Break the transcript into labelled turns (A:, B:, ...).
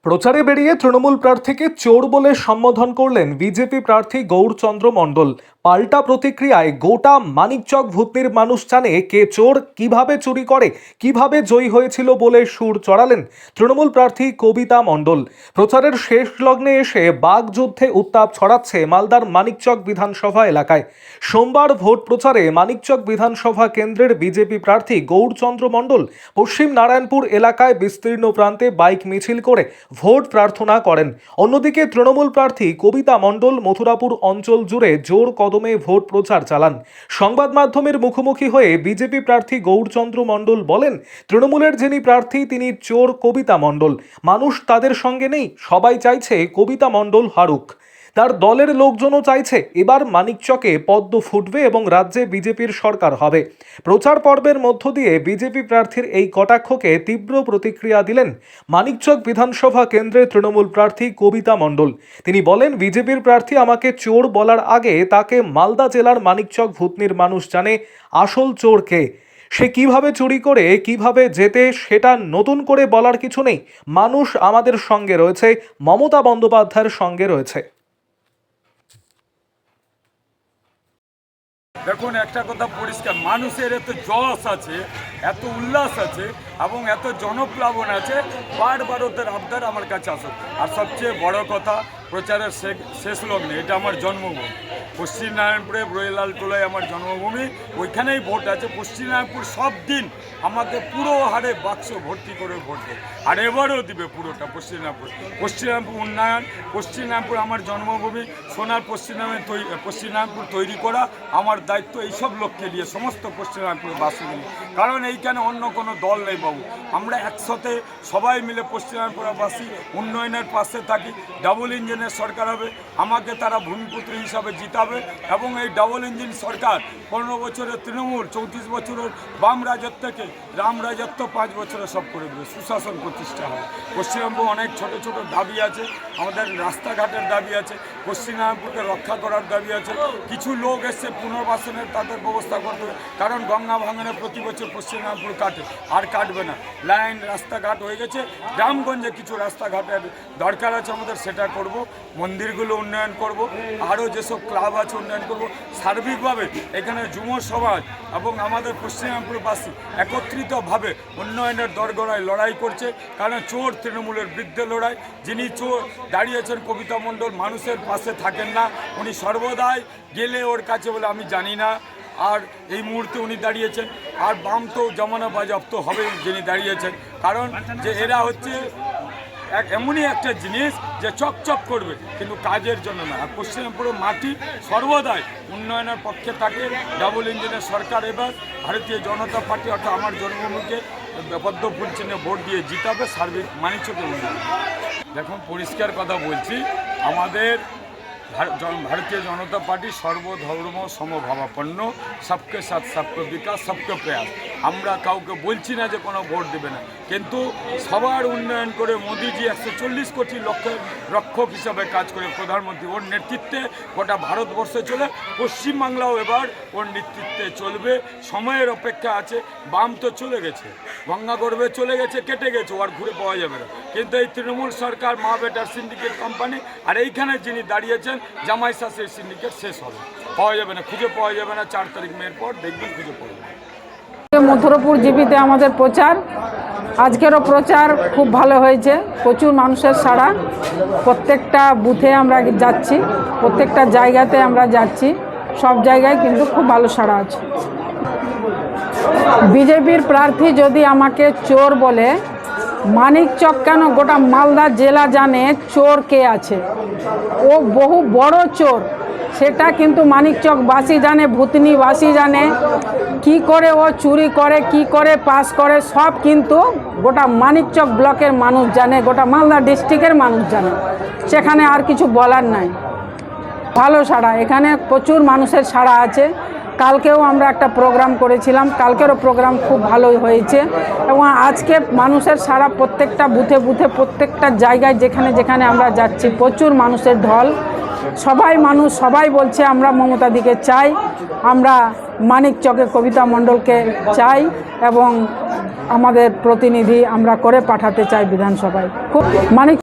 A: প্রচারে বেরিয়ে তৃণমূল প্রার্থীকে চোর বলে সম্বোধন করলেন বিজেপি প্রার্থী গৌরচন্দ্র মণ্ডল। পাল্টা প্রতিক্রিয়ায় গোটা মানিকচক ভূতনির মানুষ জানে কে চোর, কিভাবে চুরি করে, কিভাবে জয়ী হয়েছিল বলে সুর চড়ালেন তৃণমূল প্রার্থী কবিতা মণ্ডল। প্রচারের শেষ লগ্নে এসে বাগযুদ্ধে উত্তাপ ছড়াচ্ছে মালদার মানিকচক বিধানসভা এলাকায়। সোমবার ভোট প্রচারে মানিকচক বিধানসভা কেন্দ্রের বিজেপি প্রার্থী গৌরচন্দ্র মণ্ডল পশ্চিম নারায়ণপুর এলাকায় বিস্তীর্ণ প্রান্তে বাইক মিছিল করে ভোট প্রার্থনা করেন। অন্যদিকে তৃণমূল প্রার্থী কবিতা মণ্ডল মথুরাপুর অঞ্চল জুড়ে জোর কদমে ভোট প্রচার চালান। সংবাদ মাধ্যমের মুখোমুখি হয়ে বিজেপি প্রার্থী গৌরচন্দ্র মণ্ডল বলেন, তৃণমূলের যিনি প্রার্থী তিনি চোর কবিতা মণ্ডল। মানুষ তাদের সঙ্গে নেই, সবাই চাইছে কবিতা মণ্ডল হারুক। তার দলের লোকজনও চাইছে এবার মানিকচকে পদ্ম ফুটবে এবং রাজ্যে বিজেপির সরকার হবে। প্রচার পর্বের মধ্য দিয়ে বিজেপি প্রার্থীর এই কটাক্ষকে তীব্র প্রতিক্রিয়া দিলেন মানিকচক বিধানসভা কেন্দ্রের তৃণমূল প্রার্থী কবিতা মণ্ডল। তিনি বলেন, বিজেপির প্রার্থী আমাকে চোর বলার আগে তাকে মালদা জেলার মানিকচক ভূতনির মানুষ জানে আসল চোর কে। সে কিভাবে চুরি করে কিভাবে জেতে সেটা নতুন করে বলার কিছু নেই। মানুষ আমাদের সঙ্গে রয়েছে, মমতা বন্দ্যোপাধ্যায়ের সঙ্গে রয়েছে।
B: দেখুন, একটা কথা পরিষ্কার, মানুষের এত যশ আছে, এত উল্লাস আছে এবং এত জনপ্লাবন আছে, বারবার ওদের আবদার আমার কাছে আসুক। আর সবচেয়ে বড় কথা, প্রচারের শেষ লগ্নে এটা আমার জন্মভূমি পশ্চিম নারায়ণপুরে ব্রয়লালটোলায় আমার জন্মভূমি, ওইখানেই ভোট আছে। পশ্চিম নারায়ণপুর সব দিন আমাকে পুরো হারে বাক্স ভর্তি করে ভোট দেয়, আর এবারও দিবে পুরোটা। পশ্চিম নারায়ণপুর উন্নয়ন, পশ্চিম নারায়ণপুর আমার জন্মভূমি, সোনার পশ্চিম নারায়ণপুর তৈরি করা আমার দায়িত্ব। এইসব লোককে নিয়ে সমস্ত পশ্চিম নারায়ণপুর বাসী মিলে, কারণ এইখানে অন্য কোনো দল নেই বাবু। আমরা একসাথে সবাই মিলে পশ্চিম নারায়ণপুরবাসী উন্নয়নের পাশে থাকি। ডাবল ইঞ্জিনের সরকার হবে, আমাকে তারা ভূমিপুত্র হিসাবে জিতাবে এবং এই ডাবল ইঞ্জিন সরকার 15 বছরের তৃণমূল, 34 বছরের বাম রাজত্বকে রাম রাজত্ব 5 বছরে সব করে দেবে, সুশাসন প্রতিষ্ঠা হবে। পশ্চিমবঙ্গে অনেক ছোট ছোট দাবি আছে, আমাদের রাস্তাঘাটের দাবি আছে, পশ্চিম নারায়ণপুরকে রক্ষা করার দাবি আছে। কিছু লোক এসে পুনর্বাসনের তাদের ব্যবস্থা করতে হবে, কারণ গঙ্গা ভাঙনে প্রতি বছর পশ্চিম নারায়ণপুর কাটে, আর কাটবে না। লাইন রাস্তাঘাট হয়ে গেছে, গ্রামগঞ্জে কিছু রাস্তাঘাটের দরকার আছে আমাদের, সেটা করব। মন্দিরগুলো উন্নয়ন করব, আরও যেসব ক্লাব আছে উন্নয়ন করব। সার্বিকভাবে এখানে যুব সমাজ এবং আমাদের পশ্চিম নারায়ণপুরবাসী একত্রিতভাবে উন্নয়নের দরগড়ায় লড়াই করছে, কারণ চোর তৃণমূলের বিরুদ্ধে লড়াই। যিনি চোর দাঁড়িয়েছেন কবিতা মণ্ডল মানুষের পাশে থাকেন না, উনি সর্বদাই গেলে ওর কাছে বলে আমি জানি না। আর এই মুহূর্তে উনি দাঁড়িয়েছেন, আর বাম তো জমানা বাজেয়াপ্ত হবে যিনি দাঁড়িয়েছেন, কারণ যে এরা হচ্ছে এমনই একটা জিনিস যে চকচক করবে কিন্তু কাজের জন্য না। আর পশ্চিমবঙ্গের মাটি সর্বদাই উন্নয়নের পক্ষে থাকে। ডাবল ইঞ্জিনের সরকার এবার ভারতীয় জনতা পার্টি অর্থাৎ আমার জন্মভূমিকে পদ্ম ফুল চিহ্নে ভোট দিয়ে জিতাবে, সার্বিক মানিকচকের উন্নয়ন। দেখুন, পরিষ্কার কথা বলছি, আমাদের ভারতীয় জনতা পার্টি সর্বধর্ম সমভাবাপন্ন, সবকে সাথ সবকে বিকাশ সবকে প্রয়াস। আমরা কাউকে বলছি না যে কোনো ভোট দেবে না, কিন্তু সবার উন্নয়ন করে মোদিজি 140 কোটি রক্ষক হিসাবে কাজ করে প্রধানমন্ত্রী, ওর নেতৃত্বে গোটা ভারতবর্ষে চলে, পশ্চিমবাংলাও এবার ওর নেতৃত্বে চলবে। সময়ের অপেক্ষা আছে। বাম তো চলে গেছে, গঙ্গা গর্ভে চলে গেছে, কেটে গেছে, আর ঘুরে পাওয়া যাবে না। কিন্তু এই তৃণমূল সরকার, মা বেটার সিন্ডিকেট কোম্পানি, আর এইখানে যিনি দাঁড়িয়েছেন জামাই শাসের সিন্ডিকেট শেষ হবে, পাওয়া যাবে না, খুঁজে পাওয়া যাবে না। 4 তারিখ মেয়ের পর দেখবেন খুঁজে পাওয়া যাবে।
C: মথুরাপুর জিপিতে আমাদের প্রচার, আজকেরও প্রচার খুব ভালো হয়েছে, প্রচুর মানুষের সাড়া। প্রত্যেকটা বুথে আমরা যাচ্ছি, প্রত্যেকটা জায়গাতে আমরা যাচ্ছি, সব জায়গায় কিন্তু খুব ভালো সাড়া আছে। বিজেপির প্রার্থী যদি আমাকে চোর বলে, মানিকচক কেন গোটা মালদা জেলা জানে চোর কে আছে। ও বহু বড় চোর, সেটা কিন্তু মানিকচকবাসী জানে, ভূতনিবাসী জানে। কি করে ও চুরি করে, কি করে পাস করে, সব কিন্তু গোটা মানিকচক ব্লকের মানুষ জানে, গোটা মালদা ডিস্ট্রিক্টের মানুষ জানে। সেখানে আর কিছু বলার নাই। ভালো সাড়া, এখানে প্রচুর মানুষের সাড়া আছে। কালকেও আমরা একটা প্রোগ্রাম করেছিলাম, কালকেরও প্রোগ্রাম খুব ভালোই হয়েছে। এবং আজকে মানুষের সাড়া প্রত্যেকটা বুথে বুথে, প্রত্যেকটা জায়গায় যেখানে যেখানে আমরা যাচ্ছি, প্রচুর মানুষের ঢল। সবাই বলছে আমরা মমতাদিকে চাই, আমরা মানিকচকে কবিতা মণ্ডলকে চাই এবং আমাদের প্রতিনিধি আমরা করে পাঠাতে চাই বিধানসভায়। খুব মানিক